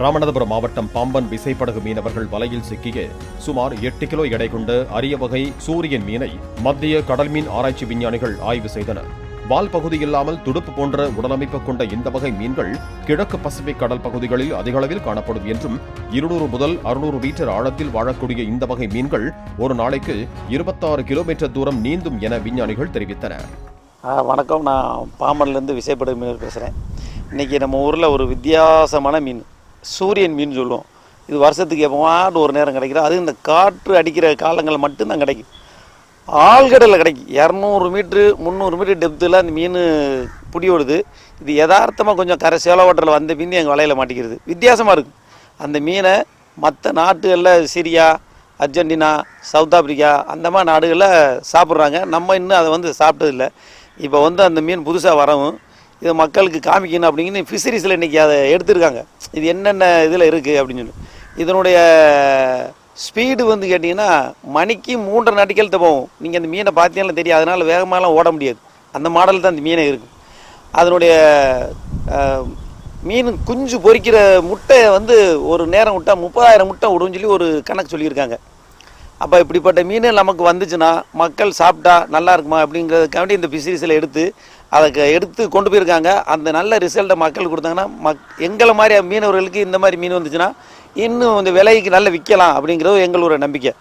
ராமநாதபுரம் மாவட்டம் பாம்பன் விசைப்படகு மீனவர்கள் வலையில் சிக்கிய சுமார் 8 கிலோ எடை கொண்ட அரிய வகை சூரியன் மீனை மத்திய கடல் மீன் ஆராய்ச்சி விஞ்ஞானிகள் ஆய்வு செய்தனர். வால் பகுதி இல்லாமல் துடுப்பு போன்ற உடலமைப்பு கொண்ட இந்த வகை மீன்கள் கிழக்கு பசிபிக் கடல் பகுதிகளில் அதிக அளவில் காணப்படும் என்றும் 200 முதல் 600 மீட்டர் ஆழத்தில் வாழக்கூடிய இந்த வகை மீன்கள் ஒரு நாளைக்கு 26 கிலோமீட்டர் தூரம் நீந்தும் என விஞ்ஞானிகள் தெரிவித்தனர். வணக்கம், நான் பாம்பன்லேருந்து விசைப்படகு மீன் பேசுகிறேன். இன்றைக்கி நம்ம ஊரில் ஒரு வித்தியாசமான மீன் சூரியன் மீன் சொல்லுவோம். இது வருஷத்துக்கு எப்போவாட்டு ஒரு நேரம் கிடைக்கிது. அது இந்த காற்று அடிக்கிற காலங்கள் மட்டும்தான் கிடைக்கும். ஆழ்கடலில் கிடைக்கும். 200 மீட்ரு 300 மீட்டர் டெப்த்தில் அந்த மீன் பிடி ஓடுது. இது யதார்த்தமாக கொஞ்சம் கரை சேலவாட்டரில் வந்த மீன் எங்கள் வலையில் மாட்டிக்கிறது. வித்தியாசமாக இருக்கும். அந்த மீனை மற்ற நாட்டுகளில் சிரியா, அர்ஜென்டினா, சவுத் ஆப்பிரிக்கா அந்த மாதிரி நாடுகளில் சாப்பிட்றாங்க. நம்ம இன்னும் அதை சாப்பிட்டதில்லை. இப்போ அந்த மீன் புதுசாக வரவும் இதை மக்களுக்கு காமிக்கணும் அப்படிங்கிற ஃபிஷரிஸில் இன்றைக்கி அதை எடுத்துருக்காங்க. இது என்னென்ன இதில் இருக்குது அப்படின்னு சொல்லி. இதனுடைய ஸ்பீடு கேட்டிங்கன்னா மணிக்கு 3.5 நாட்டிக்கல்கிட்ட போகும். நீங்கள் அந்த மீனை பார்த்தீங்கன்னா தெரியும். அதனால் வேகமாகலாம் ஓட முடியாது. அந்த மாடல் தான் அந்த மீனை இருக்கும். அதனுடைய மீன் குஞ்சு பொரிக்கிற முட்டை ஒரு நேரம் விட்டால் 30,000 முட்டை விடுன்னு சொல்லி ஒரு கணக்கு சொல்லியிருக்காங்க. அப்போ இப்படிப்பட்ட மீன் நமக்கு வந்துச்சுன்னா மக்கள் சாப்பிட்டா நல்லா இருக்குமா அப்படிங்கிறதுக்காண்டி இந்த ஃபிஷரிஸில் எடுத்து கொண்டு போயிருக்காங்க. அந்த நல்ல ரிசல்ட்டை மக்கள் கொடுத்தாங்கன்னா எங்களை மாதிரி மீனவர்களுக்கு இந்த மாதிரி மீன் வந்துச்சுன்னா இன்னும் இந்த விலைக்கு நல்லா விற்கலாம் அப்படிங்கிறது எங்களோட நம்பிக்கை.